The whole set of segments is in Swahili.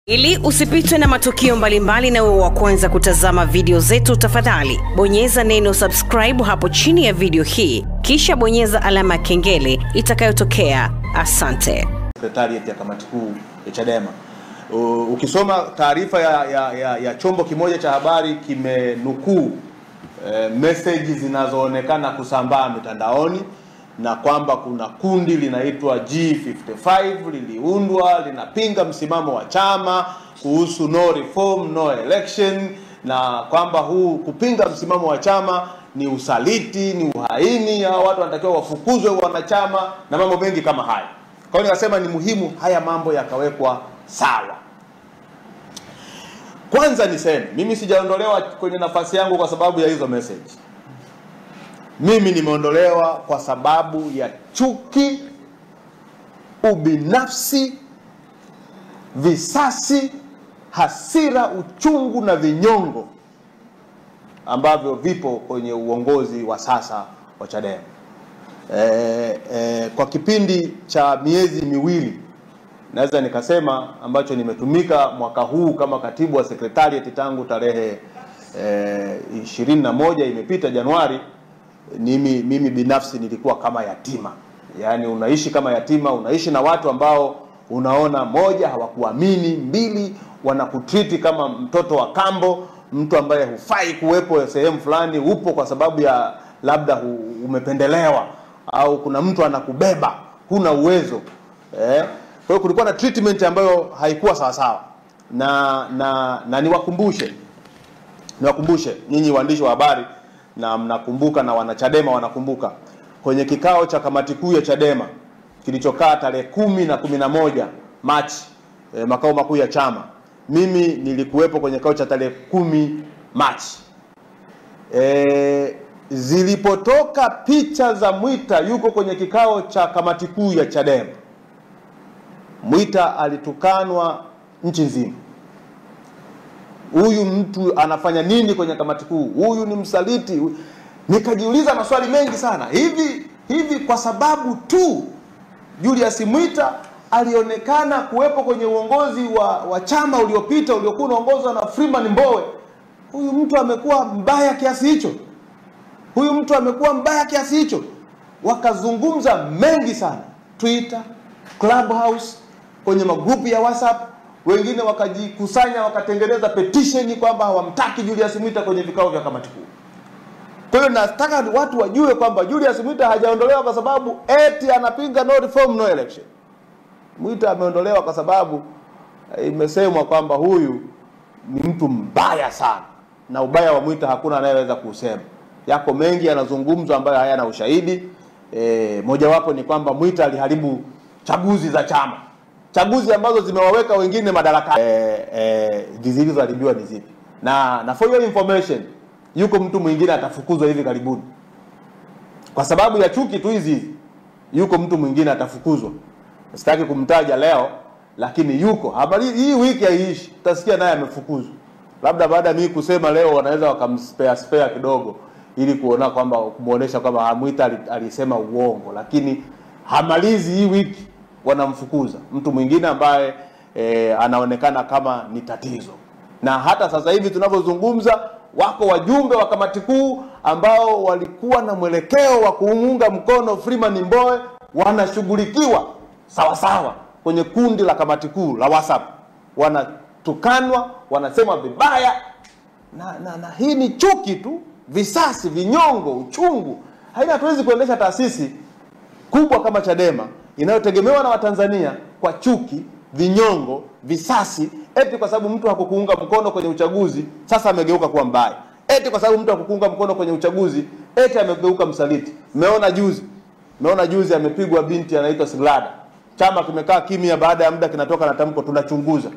Ili usipitwe na matukio mbalimbali na uwe wa kwanza kutazama video zetu, tafadhali bonyeza neno subscribe hapo chini ya video hii, kisha bonyeza alama ya kengele itakayotokea. Asante. Sekretarieti ya kamati kuu ya Chadema. Ukisoma taarifa ya chombo kimoja cha habari kimenukuu message zinazoonekana kusambaa mitandaoni na kwamba kuna kundi linaitwa G55 liliundwa linapinga msimamo wa chama kuhusu no reform no election, na kwamba huu kupinga msimamo wa chama ni usaliti, ni uhaini, hao watu wanatakiwa wafukuzwe wanachama na mambo mengi kama haya. Kwa hiyo nikasema ni muhimu haya mambo yakawekwa sawa. Kwanza niseme mimi sijaondolewa kwenye nafasi yangu kwa sababu ya hizo message. Mimi nimeondolewa kwa sababu ya chuki, ubinafsi, visasi, hasira, uchungu na vinyongo ambavyo vipo kwenye uongozi wa sasa wa Chadema. Kwa kipindi cha miezi miwili naweza nikasema ambacho nimetumika mwaka huu kama katibu wa sekretarieti tangu tarehe 21 imepita Januari, mimi binafsi nilikuwa kama yatima. Yaani unaishi kama yatima, unaishi na watu ambao unaona moja hawakuamini, mbili wanakutriti kama mtoto wa kambo, mtu ambaye hufai kuwepo sehemu fulani, upo kwa sababu ya labda umependelewa au kuna mtu anakubeba, huna uwezo. Kwa hiyo kulikuwa na treatment ambayo haikuwa sawa sawa. Na niwakumbushe nyinyi waandishi wa habari, na mnakumbuka na wanachadema wanakumbuka, kwenye kikao cha kamati kuu ya Chadema kilichokaa tarehe 10 na 11 Machi, makao makuu ya chama, mimi nilikuwepo kwenye kikao cha tarehe 10 Machi. Zilipotoka picha za Mwita yuko kwenye kikao cha kamati kuu ya Chadema, Mwita alitukanwa nchi nzima. Huyu mtu anafanya nini kwenye kamati kuu? Huyu ni msaliti. Nikajiuliza maswali mengi sana. Hivi kwa sababu tu Julius Mwita alionekana kuwepo kwenye uongozi wa chama uliopita uliokuwa unaongozwa na Freeman Mbowe, huyu mtu amekuwa mbaya kiasi hicho? Huyu mtu amekuwa mbaya kiasi hicho? Wakazungumza mengi sana Twitter, Clubhouse, kwenye magrupu ya WhatsApp. Wengine wakajikusanya wakatengeneza petition kwamba hawamtaki Julius Mwita kwenye vikao vya kamati kuu. Kwa hiyo nataka watu wajue kwamba Julius Mwita hajaondolewa kwa sababu eti anapinga no reform no election. Mwita ameondolewa kwa sababu imesemwa kwamba huyu ni mtu mbaya sana, na ubaya wa Mwita hakuna anayeweza kusema. Yako mengi yanazungumzwa ambayo hayana ushahidi. Mojawapo ni kwamba Mwita aliharibu chaguzi za chama, chaguzi ambazo zimewaweka wengine madarakani. Zilizoharibiwa ni zipi? Na for your information, yuko mtu mwingine atafukuzwa hivi karibuni kwa sababu ya chuki tu hizi. Yuko mtu mwingine atafukuzwa, sitaki kumtaja leo, lakini yuko. Habari hii wiki haiishi utasikia naye amefukuzwa. Labda baada mimi kusema leo wanaweza wakamspare kidogo ili kuona kwamba kumuonesha kwamba Mwita alisema uongo, lakini hamalizi hii wiki wanamfukuza mtu mwingine ambaye anaonekana kama ni tatizo. Na hata sasa hivi tunavyozungumza wako wajumbe wa kamati kuu ambao walikuwa na mwelekeo wa kuunga mkono Freeman Mbowe wanashughulikiwa sawa sawa kwenye kundi la kamati kuu la WhatsApp, wanatukanwa, wanasema vibaya, na hii ni chuki tu, visasi, vinyongo, uchungu. Hatuwezi kuendesha taasisi kubwa kama Chadema inayotegemewa na Watanzania kwa chuki, vinyongo, visasi, eti kwa sababu mtu hakukuunga mkono kwenye uchaguzi sasa amegeuka kuwa mbaya, eti kwa sababu mtu hakukuunga mkono kwenye uchaguzi eti amegeuka msaliti. Meona juzi amepigwa binti anaitwa Siglada, chama kimekaa kimya, baada ya muda kinatoka na tamko tunachunguza.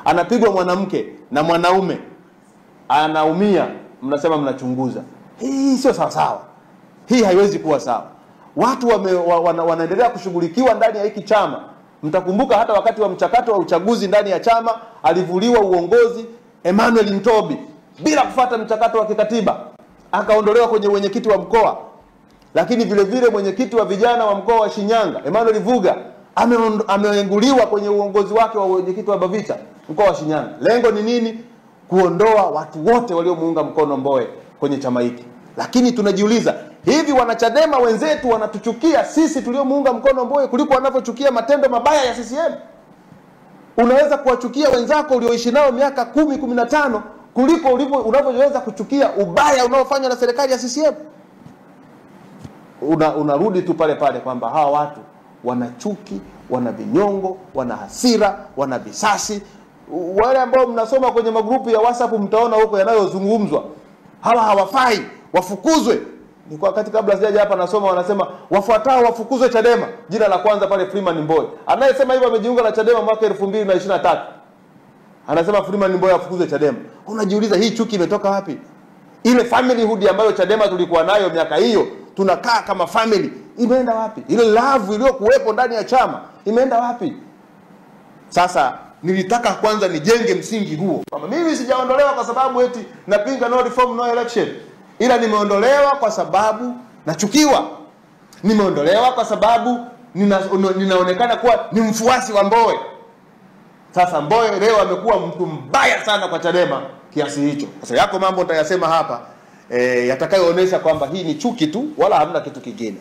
Anapigwa mwanamke na mwanaume anaumia, mnasema mnachunguza. Hii sio sawa sawa, hii haiwezi kuwa sawa. Watu wanaendelea kushughulikiwa ndani ya hiki chama. Mtakumbuka hata wakati wa mchakato wa uchaguzi ndani ya chama alivuliwa uongozi Emmanuel Ntobi bila kufuata mchakato wa kikatiba, akaondolewa kwenye mwenyekiti wa mkoa. Lakini vile vile mwenyekiti wa vijana wa mkoa wa Shinyanga Emmanuel Vuga ameenguliwa kwenye uongozi wake wa mwenyekiti wa Bavicha mkoa wa Shinyanga. Lengo ni nini? Kuondoa watu wote waliomuunga mkono Mbowe kwenye chama hiki. Lakini tunajiuliza, hivi wanachadema wenzetu wanatuchukia sisi tuliomuunga mkono Mbowe kuliko wanavyochukia matendo mabaya ya CCM? Unaweza kuwachukia wenzako ulioishi nao miaka 10, 15 kuliko unavyoweza kuchukia ubaya unaofanywa na serikali ya CCM? Unarudi tu pale pale kwamba hawa watu wana chuki, wana vinyongo, wana hasira, wana visasi. Wale ambao mnasoma kwenye magrupu ya WhatsApp mtaona huko yanayozungumzwa. Hawa hawafai, wafukuzwe. Ni kwa wakati kabla sijaja hapa nasoma wanasema wafuatao wafukuzwe Chadema. Jina la kwanza pale Freeman Mbowe. Anayesema hivyo amejiunga na Chadema mwaka 2023. Anasema Freeman Mbowe afukuzwe Chadema. Unajiuliza hii chuki imetoka wapi? Ile familyhood ambayo Chadema tulikuwa nayo miaka hiyo, tunakaa kama family, imeenda wapi? Ile love iliyokuwepo ndani ya chama imeenda wapi? Sasa nilitaka kwanza nijenge msingi huo. Kama mimi sijaondolewa kwa sababu eti napinga no reform no election, ila nimeondolewa kwa sababu nachukiwa. Nimeondolewa kwa sababu ninaonekana kuwa ni mfuasi wa Mbowe. Sasa Mbowe leo amekuwa mtu mbaya sana kwa Chadema kiasi hicho. Sasa yako mambo nitayasema hapa yatakayoonyesha kwamba hii ni chuki tu wala hamna kitu kingine.